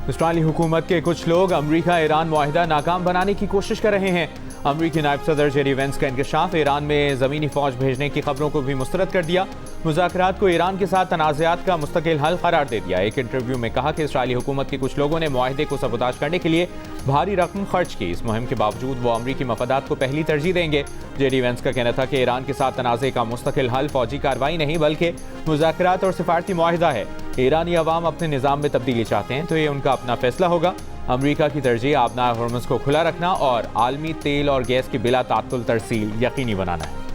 Israeli हुकूमत के कुछ लोग अमरीका ईरान मुआहिदा नाकाम बनाने की कोशिश कर रहे हैं। अमरीकी नायब सदर जेरी वेंस का इंकशाफ ईरान में ज़मीनी फौज भेजने की खबरों को भी मुस्तरद कर दिया। मुज़ाकरात को ईरान के साथ तनाज़ात का मुस्तकिल हल करार दे दिया। एक इंटरव्यू में कहा कि इसराइली हुकूमत के कुछ लोगों ने मुआहिदे को सबूताज करने के लिए भारी रकम खर्च की। इस मुहिम के बावजूद वो अमरीकी मफादात को पहली तरजीह देंगे। जेरी वेंस का कहना था कि ईरान के साथ तनाज़े का मुस्तकिल हल फौजी कार्रवाई नहीं बल्कि मुज़ाकरात और सिफारती मुआहिदा है। ईरानी अवाम अपने निज़ाम में तब्दीली चाहते हैं तो ये उनका अपना फैसला होगा। अमरीका की तरजीह आबनार हॉर्मुज़ को खुला रखना और आलमी तेल और गैस की बिला तात्तुल तरसील यकीनी बनाना है।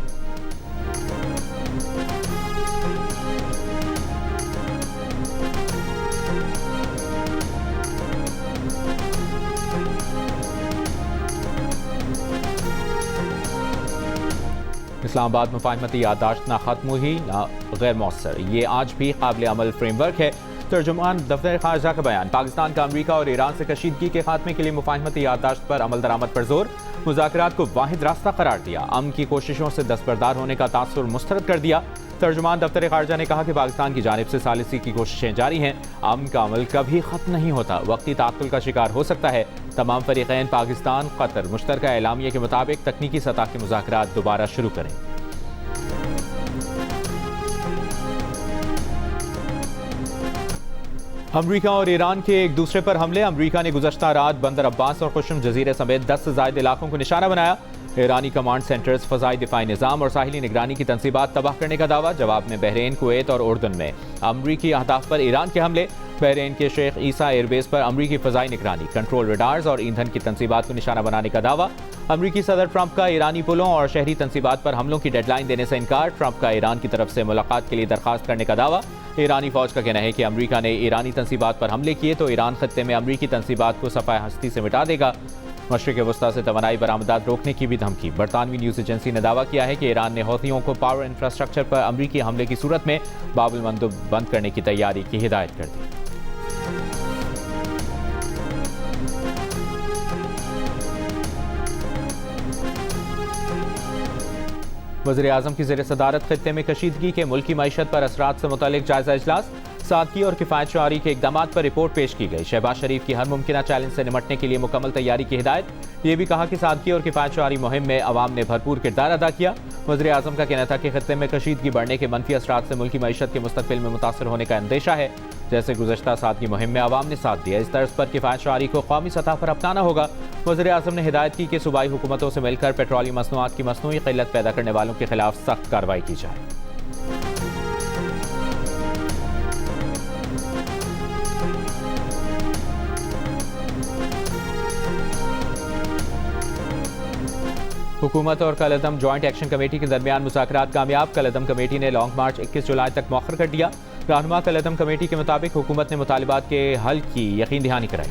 इस्लामाबाद मुफाहमती याददाश्त ना खत्म हुई ना गैर मौसर, ये आज भी काबिल अमल फ्रेमवर्क है। तर्जुमान दफ्तर खारजा का बयान। पाकिस्तान का अमरीका और ईरान से कशीदगी के खात्मे के लिए मुफाहमती याददाश्त पर अमल दरामद पर जोर। मुज़ाकरात को वाहिद रास्ता करार दिया। अमन की कोशिशों से दस्तबरदार होने का तासुर मुस्तरद कर दिया। तर्जुमान दफ्तर खारजा ने कहा कि पाकिस्तान की जानिब से सालिसी की कोशिशें जारी हैं। अमन का अमल कभी खत्म नहीं होता, वक्ती तात्तुल का शिकार हो सकता है। तमाम फरीक़ैन पाकिस्तान कतर मुश्तरका एलामिया के मुताबिक तकनीकी सतह के मुज़ाकरात दोबारा शुरू करें। अमरीका और ईरान के एक दूसरे पर हमले। अमरीका ने गुज़श्ता रात बंदर अब्बास और खुशम जजीरे समेत 10 से ज़ायद इलाकों को निशाना बनाया। ईरानी कमांड सेंटर्स, फ़ज़ाई दिफ़ाई निज़ाम और साहिली निगरानी की तनसीबात तबाह करने का दावा। जवाब में बहरीन, कुवैत और उर्दन में अमरीकी अहदाफ पर ईरान के हमले। बहरीन के शेख ईसा एयरबेस पर अमरीकी फ़ज़ाई निगरानी, कंट्रोल रडार्स और ईंधन की तनसीबात को निशाना बनाने का दावा। अमरीकी सदर ट्रंप का ईरानी पुलों और शहरी तनसीबात पर हमलों की डेडलाइन देने से इनकार। ट्रंप का ईरान की तरफ से मुलाकात के लिए दरखास्त करने का दावा। ईरानी फौज का कहना है कि अमरीका ने ईरानी तनसीबात पर हमले किए तो ईरान खत्ते में अमरीकी तनसीबात को सफ़ाए हस्ती से मिटा देगा। मशरिक़ वस्ता से तवानाई बरामदात रोकने की भी धमकी। बरतानवी न्यूज़ एजेंसी ने दावा किया है कि ईरान ने हौथियों को पावर इंफ्रास्ट्रक्चर पर अमरीकी हमले की सूरत में बाबुल मंदब बंद करने की तैयारी की हिदायत कर दी। वज़ीर आज़म की ज़ेर सदारत खित्ते में कशीदगी के मुल्की मईशत पर असरात से मुतालिक जायज़ा इजलास। सादगी और किफ़ायत शुआरी के इक़दाम पर रिपोर्ट पेश की गई। शहबाज शरीफ की हर मुमकिन चैलेंज से निमटने के लिए मुकम्मल तैयारी की हिदायत। ये भी कहा कि सादगी और किफ़ायत शुआरी मुहिम में अवाम ने भरपूर किरदार अदा किया। वज़ीर आज़म का कहना था कि खित्ते में कशीदगी बढ़ने के मनफी असरात से मुल्की मईशत के मुस्तक़बिल में मुतासर होने का अंदेशा है। जैसे गुज़श्ता सादगी मुहिम में अवाम ने साथ दिया, इस तर्ज पर किफ़ायत शुआरी को कौमी सतह पर अपनाना होगा। वज़ीर आज़म ने हिदायत की कि सूबाई हुकूमतों से मिलकर पेट्रोलियम मसनूआत की मसनूई क़िल्लत पैदा करने वालों के खिलाफ सख्त कार्रवाई की जाए। हुकूमत और कलअदम जॉइंट एक्शन कमेटी के दरमियान मुज़ाकरात कामयाब। कलअदम कमेटी ने लॉन्ग मार्च 21 जुलाई तक मौखर कर दिया। रहनुमा कलअदम कमेटी के मुताबिक हुकूमत ने मुतालिबात के हल की यकीन दहानी कराई।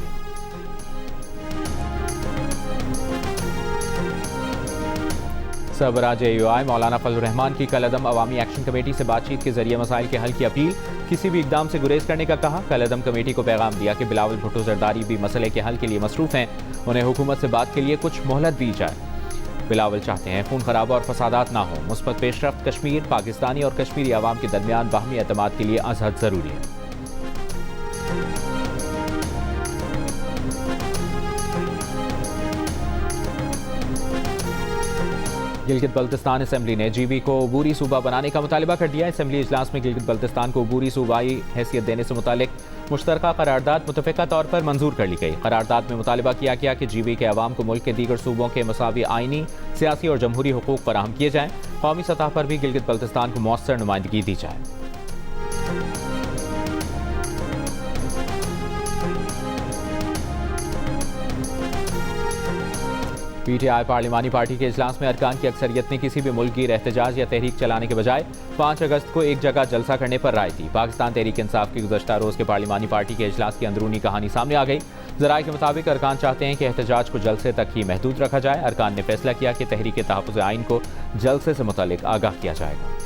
सरबराह AUI मौलाना फजलुर रहमान की कलअदम अवामी एक्शन कमेटी से बातचीत के जरिए मसाइल के हल की अपील। किसी भी इकदाम से गुरेज करने का कहा। कलअदम कमेटी को पैगाम दिया कि बिलावल भुट्टो जरदारी भी मसले के हल के लिए मसरूफ़ हैं, उन्हें हुकूमत से बात के लिए कुछ मोहलत दी जाए। बिलावल चाहते हैं खून खराबा और फसादात ना हो। मुस्बत पेशरफ्त कश्मीर, पाकिस्तानी और कश्मीरी अवाम के दरमियान बाहमी एतमाद के लिए अज़हद ज़रूरी है। गिलगित बल्तिस्तान असम्बली ने GB को अबूरी सूबा बनाने का मुतालिबा कर दिया। असम्बली इजलास में गिलगित बल्तिस्तान को अबूरी सूबाई हैसियत देने से मुतालिक मुश्तरका करारदाद मुतफ़िका तौर पर मंजूर कर ली गई। करारदाद में मुतालिबा किया गया कि GB के अवाम को मुल्क के दीगर सूबों के मसावी आइनी, सियासी और जमहूरी हुकूक फराहम किए जाएँ। कौमी सतह पर भी गिलगित बल्तिस्तान को मौसर नुमाइंदगी दी जाए। PTI पार्लिमानी पार्टी के इजलास में अरकान की अक्सरियत ने किसी भी मुल्क गिर एहतजाज या तहरीक चलाने के बजाय 5 अगस्त को एक जगह जलसा करने पर राय दी। पाकिस्तान तहरीक इंसाफ की गुज़श्ता रोज़ के पार्लिमानी पार्टी के इजलास की अंदरूनी कहानी सामने आ गई। ज़राए के मुताबिक अरकान चाहते हैं कि एहतजाज को जलसे तक ही महदूद रखा जाए। अरकान ने फैसला किया कि तहरीक तहफ़्फ़ुज़ आइन को जलसे से मुतल्लिक़ आगाह किया जाएगा।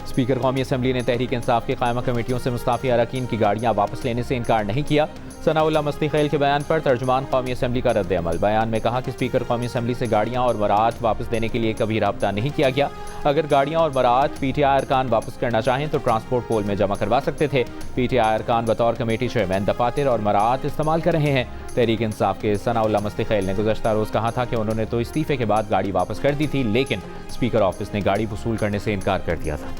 स्पीकर कौमी असम्बली ने तहरीक इंसाफ की कायमा कमेटियों से मुस्ताफ़ी अरकान की गाड़ियाँ वापस लेने से इनकार नहीं किया। सनाउल्लाह मस्तीखेल के बयान पर तर्जुमान कौमी असम्बली का रद्द अमल। बयान में कहा कि स्पीकर कौमी असम्बली से गाड़ियाँ और मराआत वापस देने के लिए कभी रब्ता नहीं किया गया। अगर गाड़ियाँ और मराआत PTI अरकान वापस करना चाहें तो ट्रांसपोर्ट पोल में जमा करवा सकते थे। PTI अरकान बतौर कमेटी चेयरमैन दफातर और मराआत इस्तेमाल कर रहे हैं। तहरीक इंसाफ के सनाउल्लाह मस्तीखेल ने गुज़श्ता रोज़ कहा था कि उन्होंने तो इस्तीफे के बाद गाड़ी वापस कर दी थी, लेकिन स्पीकर ऑफिस ने गाड़ी वसूल करने से इनकार कर दिया था।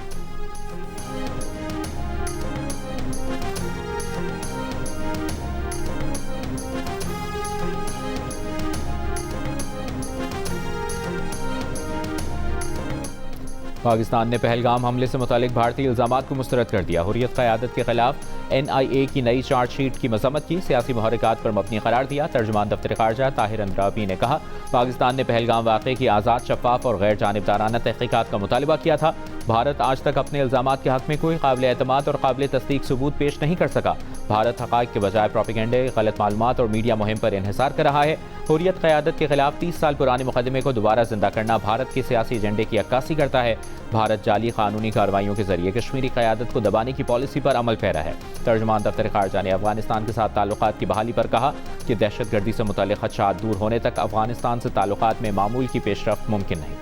पाकिस्तान ने पहलगाम हमले से मुतालिक भारतीय इल्जामात को मुस्तरद कर दिया। हुर्रियत क़यादत के खिलाफ NIA की नई चार्जशीट की मजम्मत की, सियासी मुहर्रिकात पर मबनी करार दिया। तर्जुमान दफ्तर ख़ारजा ताहिर अंद्राबी ने कहा, पाकिस्तान ने पहलगाम वाक़े की आज़ाद, शफ़ाफ और गैर जानिबदाराना तहक़ीक़ात का मुतालबा किया था। भारत आज तक अपने इल्जामात के हक़ में कोई काबिल एतमाद और काबिल तस्दीक सबूत पेश नहीं कर सका। भारत हक़ाइक़ के बजाय प्रोपेगेंडे, गलत मालूमात और मीडिया मुहिम पर इन्हिसार कर रहा है। हुर्रियत क़यादत के खिलाफ 30 साल पुराने मुकदमे को दोबारा जिंदा करना भारत के सियासी एजेंडे की अक्कासी करता है। भारत जाली कानूनी कार्रवाइयों के जरिए कश्मीरी क़यादत को दबाने की पॉलिसी पर अमल पैरा है। तर्जुमान दफ्तर ख़ारजा ने अफगानिस्तान के साथ ताल्लुकात की बहाली पर कहा कि दहशतगर्दी से मुतल्लिक़ ख़दशात दूर होने तक अफगानिस्तान से ताल्लुकात में मामूल की पेशरफ्त मुमकिन नहीं।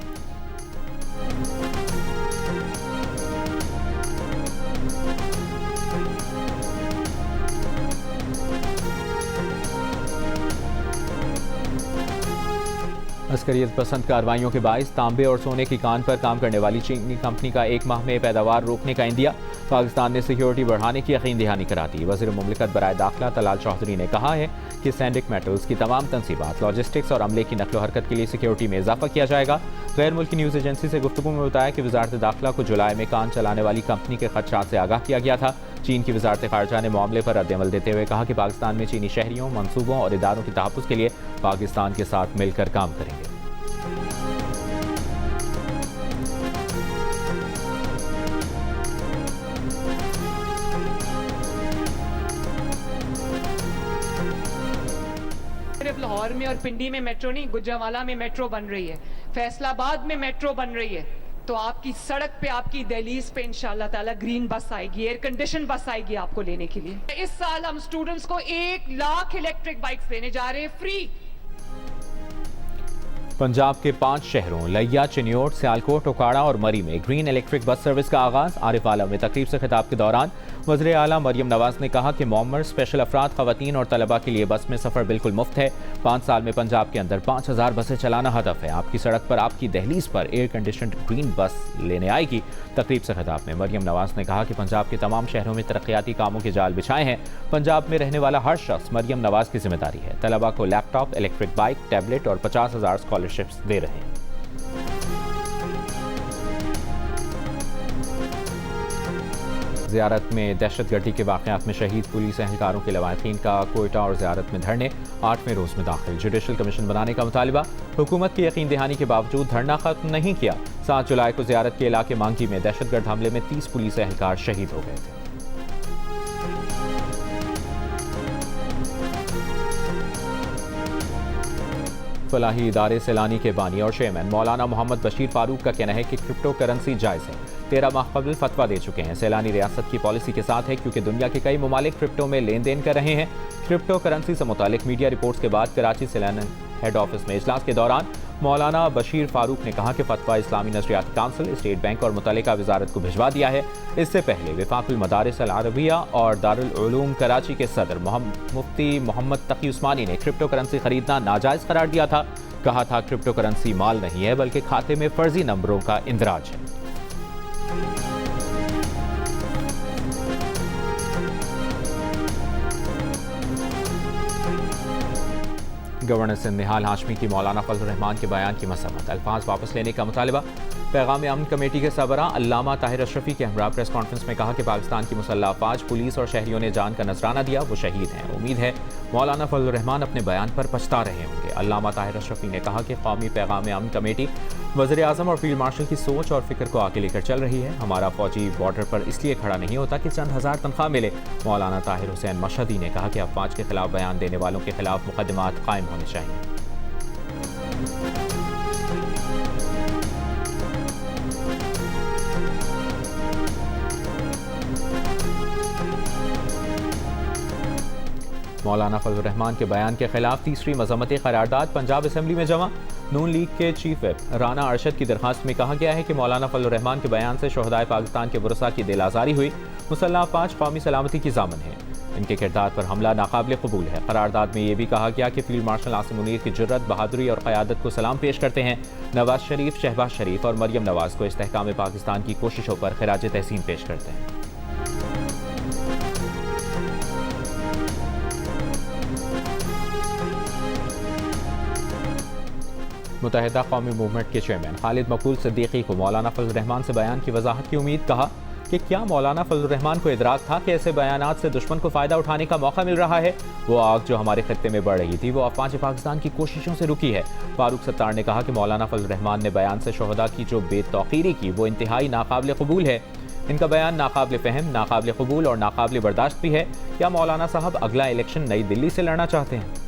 अस्करियत पसंद कार्रवाइयों के बाइस तांबे और सोने की कान पर काम करने वाली चीनी कंपनी का 1 माह में पैदावार रोकने का इंदिया। पाकिस्तान ने सिक्योरिटी बढ़ाने की यकीन दहानी करा दी। वज़ीर मुमलिकत बराए दाखिला तलाल चौधरी ने कहा है कि सैंडिक मेटल्स की तमाम तनसीबात, लॉजिस्टिक्स और अमले की नकलो हरकत के लिए सिक्योरिटी में इजाफा किया जाएगा। गैर मुल्की न्यूज़ एजेंसी से गुफ्तगू में बताया कि वज़ारत दाखिला को जुलाई में कान चलाने वाली कंपनी के खदशात से आगाह किया गया था। चीन की वज़ारत ख़ारजा ने मामले पर रद्द-ए-अमल देते हुए कहा कि पाकिस्तान में चीनी शहरियों, मनसूबों और इदारों के तहफ़्फ़ुज़ के लिए पाकिस्तान के साथ मिलकर काम करेंगे। सिर्फ लाहौर में और पिंडी में मेट्रो नहीं, गुजरावाला में मेट्रो बन रही है, फैसलाबाद में मेट्रो बन रही है। तो आपकी सड़क पे, आपकी दहलीज पे इंशाल्लाह ताला ग्रीन बस आएगी, एयर कंडीशन बस आएगी आपको लेने के लिए। इस साल हम स्टूडेंट्स को 1 लाख इलेक्ट्रिक बाइक्स देने जा रहे हैं फ्री। पंजाब के 5 शहरों लिया, चिन्योट, सियालकोट, ओकाड़ा और मरी में ग्रीन इलेक्ट्रिक बस सर्विस का आगाज। आरिफ आलम में तकरीब से खिताब के दौरान वज़ीर आला मरियम नवाज ने कहा कि मॉमर, स्पेशल अफराद, खवातीन और तलबा के लिए बस में सफ़र बिल्कुल मुफ्त है। 5 साल में पंजाब के अंदर 5000 बसें चलाना हदफ है। आपकी सड़क पर, आपकी दहलीज पर एयर कंडीशनड ग्रीन बस लेने आएगी। तकरीब से खिताब में मरियम नवाज ने कहा कि पंजाब के तमाम शहरों में तरक्याती कामों के जाल बिछाए हैं। पंजाब में रहने वाला हर शख्स मरियम नवाज की जिम्मेदारी है। तलबा को लैपटॉप, इलेक्ट्रिक बाइक, टैबलेट और 50,000 स्कॉलरशिप्स दे रहे हैं। ज़ियारत में दहशतगर्दी के वाक़यात में शहीद पुलिस एहलकारों के लवाहिकीन का कोयटा और ज़ियारत में धरने 8वें रोज़ में दाखिल। जुडिशल कमीशन बनाने का मुतालिबा, हुकूमत की यकीन दहानी के बावजूद धरना खत्म नहीं किया। 7 जुलाई को ज़ियारत के इलाके मांगी में दहशतगर्द हमले में 30 पुलिस एहलकार शहीद हो गए थे। फलाही इदारे सैलानी के बानी और चेयरमैन मौलाना मोहम्मद बशीर फारूक का कहना है कि क्रिप्टो करेंसी जायज़ है। 13 माह कबल फतवा दे चुके हैं। सैलानी रियासत की पॉलिसी के साथ है क्योंकि दुनिया के कई ममालिक क्रिप्टो में लेन देन कर रहे हैं। क्रिप्टो करेंसी से मुतालिक मीडिया रिपोर्ट्स के बाद कराची सैलानी हेड ऑफिस में इजलास के दौरान मौलाना बशीर फारूक ने कहा कि फतवा इस्लामी नशरियाती काउंसिल, स्टेट बैंक और मुतल्लिका वजारत को भिजवा दिया है। इससे पहले वफाकुल मदारिस अल अरबिया और दारुल उलूम कराची के सदर मुफ्ती मोहम्मद तकी उस्मानी ने क्रिप्टो करेंसी खरीदना नाजायज़ करार दिया था। कहा था क्रिप्टो करेंसी माल नहीं है बल्कि खाते में फर्जी नंबरों का इंदराज है। गवर्नर सिंध निहाल हाशमी की मौलाना फजल रहमान के बयान की मसम्मत, अल्फाज वापस लेने का मुतालबा। पैगाम अमन कमेटी के सरबरा अल्लामा ताहिर अशरफी के हमरा प्रेस कॉन्फ्रेंस में कहा कि पाकिस्तान की मुसल्लह अफवाज, पुलिस और शहरियों ने जान का नजराना दिया, वो शहीद हैं। उम्मीद है मौलाना फजल रहमान अपने बयान पर पछता रहे होंगे। अल्लामा ताहिर अशरफी ने कहा कि कौमी पैगाम अमन कमेटी वज़ीर आज़म और फील्ड मार्शल की सोच और फिक्र को आगे लेकर चल रही है। हमारा फौजी बॉर्डर पर इसलिए खड़ा नहीं होता कि चंद हज़ार तनख्वाह मिले। मौलाना ताहिर हुसैन मशहदी ने कहा कि अफवाज के खिलाफ बयान देने वालों के खिलाफ मुकदमात कायम होने चाहिए। मौलाना फजल रहमान के बयान के खिलाफ तीसरी मजम्मती करारदाद पंजाब असम्बली में जमा। नून लीग के चीफ विप राना अरशद की दरखास्त में कहा गया है कि मौलाना फजल रहमान के बयान से शोहदाए पाकिस्तान के वरसा की दिल आज़ारी हुई। मुसल्लह अफवाज कौमी सलामती की जामन है। इनके किरदार पर हमला नाकाबिल कबूल है। करारदाद में यह भी कहा गया कि फील्ड मार्शल आसिम मुनीर की जुर्रत, बहादुरी और क़यादत को सलाम पेश करते हैं। नवाज शरीफ, शहबाज शरीफ और मरियम नवाज को इस्तेहकाम पाकिस्तान की कोशिशों पर खिराज तहसीन पेश करते हैं। मुत्तहिदा कौमी मूवमेंट के चेयरमैन खालिद मकबूल सिद्दीकी को मौलाना फजल रहमान से बयान की वजाहत की उम्मीद। कहा कि क्या मौलाना फजल रहमान को इदराक था कि ऐसे बयानात से दुश्मन को फ़ायदा उठाने का मौका मिल रहा है। वो आग जो हमारे खत्ते में बढ़ रही थी वो अफवाज पाकिस्तान की कोशिशों से रुकी है। फारूक सत्तार ने कहा कि मौलाना फजल रहमान ने बयान से शोहदा की जो बेतौकीरी की वो इंतहाई नाकाबिल कबूल है। इनका बयान नाकाबिल फ़हम, नाकाबिल कबूल और नाकाबिल बर्दाश्त भी है। क्या मौलाना साहब अगला इलेक्शन नई दिल्ली से लड़ना चाहते हैं?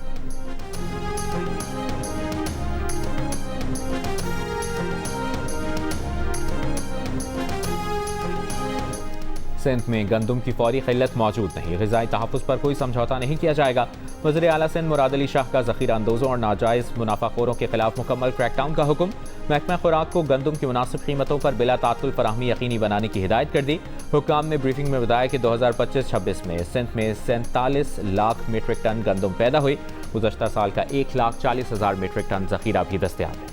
सिंध में गंदम की फौरी किल्लत मौजूद नहीं। ग़िज़ाई तहफ़्फ़ुज़ पर कोई समझौता नहीं किया जाएगा। वज़ीर आला सिंध मुराद अली शाह का ज़ख़ीरा अंदोज़ों और नाजायज़ मुनाफ़ाखोरों के खिलाफ मुकम्मल क्रैकडाउन का हुक्म। महकमा खुराक को गंदम की मुनासिब कीमतों पर बिला तात्तुल फराहमी यकीनी बनाने की हिदायत कर दी। हुक्काम ने ब्रीफिंग में बताया कि 2025-26 में सिंध में 47 लाख मीट्रिक टन गंदम पैदा हुई। गुज़श्ता साल का 1,40,000 मीट्रिक टन ज़ख़ीरा भी दस्तयाब है।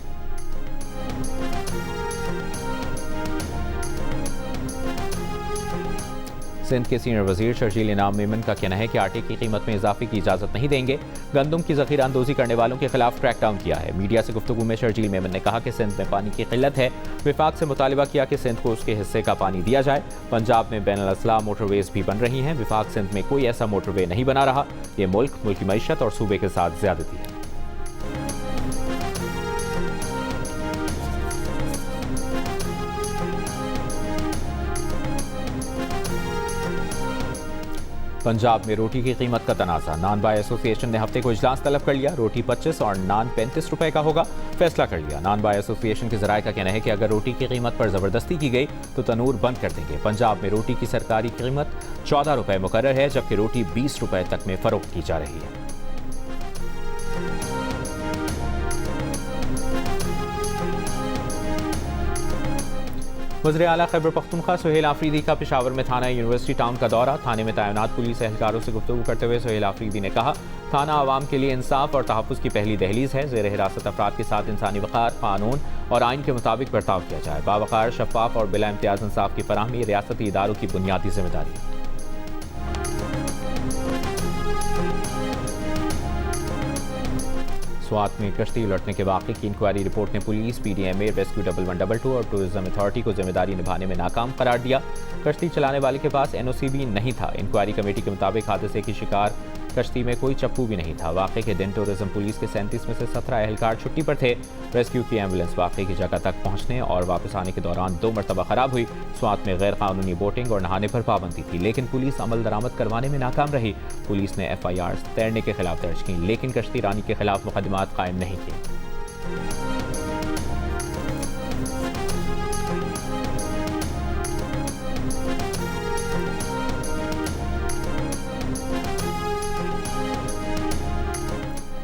सिंध के सीनियर वजीर शर्जील इनाम मेमन का कहना है कि आटे की कीमत में इजाफे की इजाज़त नहीं देंगे। गंदम की ज़ख़ीरा अंदोज़ी करने वालों के खिलाफ क्रैकडाउन किया है। मीडिया से गुफ्तगू में शर्जील मेमन ने कहा कि सिंध में पानी की किल्लत है। विफाक से मुतालिबा किया कि सिंध को उसके हिस्से का पानी दिया जाए। पंजाब में बैनुल-अज़ला मोटरवेज़ भी बन रही हैं। विफाक सिंध में कोई ऐसा मोटरवे नहीं बना रहा। ये मुल्क, मुल्की मईशत और सूबे के साथ ज़्यादती है। पंजाब में रोटी की कीमत का तनाज़ा। नान बाय एसोसिएशन ने हफ्ते को इजलास तलब कर लिया। रोटी 25 और नान 35 रुपए का होगा, फैसला कर लिया। नान बाय एसोसिएशन के ज़राए का कहना है कि अगर रोटी की कीमत पर ज़बरदस्ती की गई तो तनूर बंद कर देंगे। पंजाब में रोटी की सरकारी कीमत 14 रुपए मुकर्रर है, जबकि रोटी 20 रुपए तक में फ़रोख्त की जा रही है। वज़ीर आला खैबर पख्तूनख्वा सुहेल आफरीदी का पेशावर में थाना यूनिवर्सिटी टाउन का दौरा। थाने में तैनात पुलिस एहलकारों से गुफ्तगू करते हुए सुहेल आफरीदी ने कहा, थाना आवाम के लिए इंसाफ और तहफ़्फ़ुज़ की पहली दहलीज़ है। ज़ेर हिरासत अफराद के साथ इंसानी वक़ार, कानून और आइन के मुताबिक बर्ताव किया जाए। बावक़ार, शफ़ाफ़ और बिला इम्तियाज़ इंसाफ की फराहमी रियासती इदारों की बुनियादी जिम्मेदारी है। स्वात में कश्ती उलटने के वाक़े की इंक्वायरी रिपोर्ट ने पुलिस, PDMA, रेस्क्यू 1112 और टूरिज्म अथॉरिटी को जिम्मेदारी निभाने में नाकाम करार दिया। कश्ती चलाने वाले के पास NOC भी नहीं था। इंक्वायरी कमेटी के मुताबिक हादसे की शिकार कश्ती में कोई चप्पू भी नहीं था। वाक़े के दिन टूरिज्म पुलिस के 37 में से 17 एहलकार छुट्टी पर थे। रेस्क्यू की एम्बुलेंस वाक़े की जगह तक पहुंचने और वापस आने के दौरान 2 मरतबा ख़राब हुई। स्वात में गैर कानूनी बोटिंग और नहाने पर पाबंदी थी, लेकिन पुलिस अमल दरामद करवाने में नाकाम रही। पुलिस ने FIR तैरने के खिलाफ दर्ज की, लेकिन कश्ती रानी के खिलाफ मुकदमात कायम नहीं किए।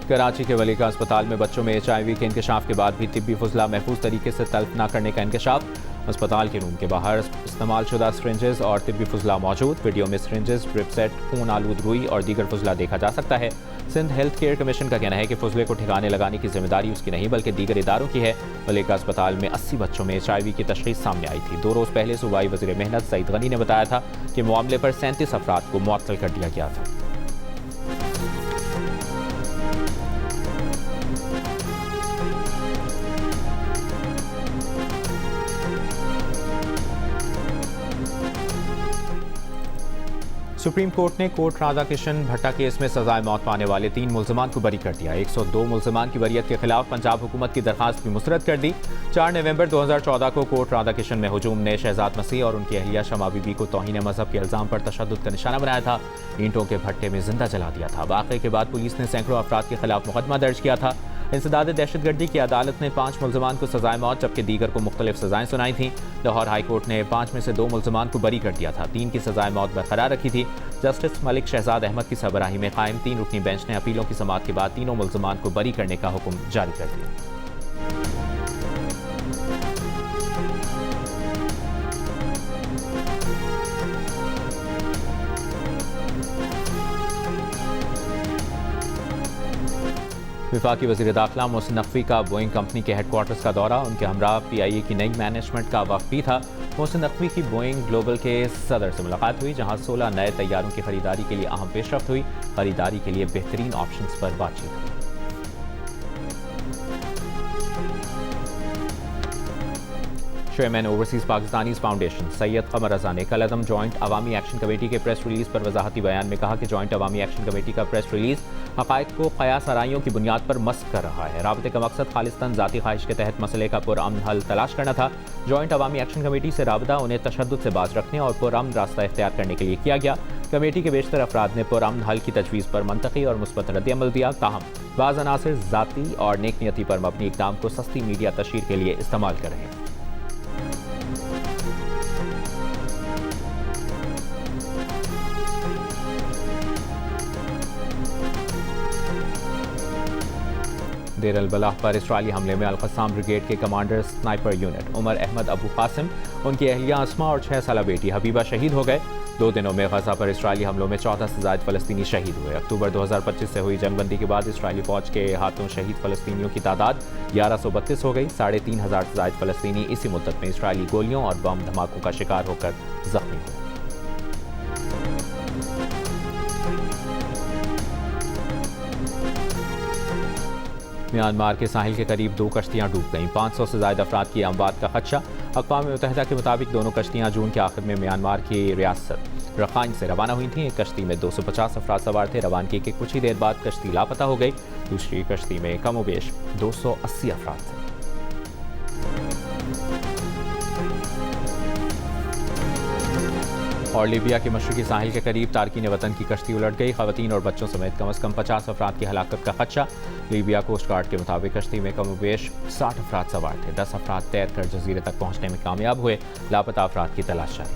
कराची के वलीका अस्पताल में बच्चों में HIV के इंकशाफ के बाद भी तिब्बी फुजला महफूज तरीके से तल्फ न करने का इंकशाफ। अस्पताल के रूम के बाहर इस्तेमाल शुदा सिरिंजेस और तिब्बी फुजला मौजूद। वीडियो में सिरिंजेस, ड्रिप सेट, खून आलूद रुई और दीगर फुजला देखा जा सकता है। सिंध हेल्थ केयर कमीशन का कहना है कि फुजले को ठिकाने लगाने की जिम्मेदारी उसकी नहीं बल्कि दीगर इदारों की है। वलीका अस्पताल में 80 बच्चों में HIV की तशख़ीस सामने आई थी। 2 रोज़ पहले सूबाई वज़ीर मेहनत सईद गनी ने बताया था कि मामले पर 37 अफराद को मुअत्तल कर दिया गया था। सुप्रीम कोर्ट ने कोर्ट राधाकिशन भट्टा केस में सजाए मौत पाने वाले 3 मुल्ज़िमान को बरी कर दिया। 102 मुल्ज़िमान की बरियत के खिलाफ पंजाब हुकूमत की दरखास्त भी मुस्तरद कर दी। 4 नवंबर 2014 को कोर्ट राधाकिशन में हुजूम ने शहजाद मसीह और उनकी अहलिया शमा बीबी को तौहीन मजहब के इल्ज़ाम पर तशद्दुद का निशाना बनाया था। ईंटों के भट्टे में जिंदा जला दिया था। वाक़े के बाद पुलिस ने सैकड़ों अफराद के खिलाफ मुकदमा दर्ज किया था। इंसदाद दहशतगर्दी की अदालत ने 5 मुल्ज़मान को सजाए मौत जबकि दीगर को मुख्तलिफ सजाएं सुनाई थीं। लाहौर हाई कोर्ट ने 5 में से 2 मुल्ज़मान को बरी कर दिया था, 3 की सजाए मौत बरकरार रखी थी। जस्टिस मलिक शहजाद अहमद की सरबराही में कायम 3 रुकनी बेंच ने अपीलों की समाअत के बाद तीनों मुल्ज़मान को बरी करने का हुक्म जारी कर दिया। वफाकी वज़ीर दाखिला मोहसिन नकवी का बोइंग कंपनी के हेडक्वार्टर्स का दौरा, उनके हमरा PIA की नई मैनेजमेंट का वक्त भी था। मोहसिन नकवी की बोइंग ग्लोबल के सदर से मुलाकात हुई, जहां 16 नए तैयारों की खरीदारी के लिए अहम पेशरफ्त हुई। खरीदारी के लिए बेहतरीन ऑप्शंस पर बातचीत हुई। Chairman overseas Pakistanis foundation Syed Qamar Raza ने कल अदम जॉइंट अवामी एक्शन कमेटी के प्रेस रिलीज पर वजाहती बयान में कहा कि जॉइंट अवामी एक्शन कमेटी का प्रेस रिलीज हक़ाइक़ को क़यास आराइयों की बुनियाद पर मस्क कर रहा है। राबते का मकसद खालिस्तन ज़ाती ख्वाहिश के तहत मसले का पुरअमन हल तलाश करना था। जॉइंट अवामी एक्शन कमेटी से राबता उन्हें तशद्दुद से बाज रखने और पुरअमन रास्ता इख्तियार करने के लिए किया गया। कमेटी के बेशतर अफराद ने पुरअमन हल की तजवीज़ पर मंतकी और मुस्बत रद्द-ए-अमल दिया। ताहम बाज़ अनासिर ज़ाती और नेकनियती पर मबनी इक़दाम को सस्ती मीडिया तशहीर के लिए इस्तेमाल कर रहे हैं। देर अल-बलाह पर इसराइली हमले में अल-क़स्साम ब्रिगेड के commander sniper unit Umar Ahmad Abu Qasim, उनकी अहलिया अस्मा और 6 साला बेटी हबीबा शहीद हो गए। 2 दिनों में गजा पर इसराइली हमलों में 14 से ज़ायद फ़लस्तीनी शहीद हुए। अक्टूबर 2025 से हुई जंगबंदी के बाद इसराइली फ़ौज के हाथों शहीद फ़लस्तीनियों की तादाद 1132 हो गई। 3500 से ज़ायद फ़लस्तीनी इसी मुद्दत में इसराइली गोलियों और बम धमाकों का शिकार होकर जख्मी हुए। म्यांमार के साहिल के करीब 2 कश्तियां डूब गईं। 500 से ज़ायद अफराद की अमवात का खदशा। अक़वाम मुत्तहिदा के मुताबिक दोनों कश्तियां जून के आखिर में म्यांमार की रियासत रखाइन से रवाना हुई थीं। एक कश्ती में 250 अफराद सवार थे। रवानगी के कुछ ही देर बाद कश्ती लापता हो गई। दूसरी कश्ती में कमोबेश 280 अफराद थे। और लीबिया के मशरकी साहिल के करीब तारकीन वतन की कश्ती उलट गई। ख़वातीन और बच्चों समेत कम से कम 50 अफराद की हलाकत का खदशा। लीबिया कोस्ट गार्ड के मुताबिक कश्ती में कमोबेश 60 अफराद सवार थे। 10 अफराद तैरकर जजीरे तक पहुंचने में कामयाब हुए। लापता अफराद की तलाश जारी।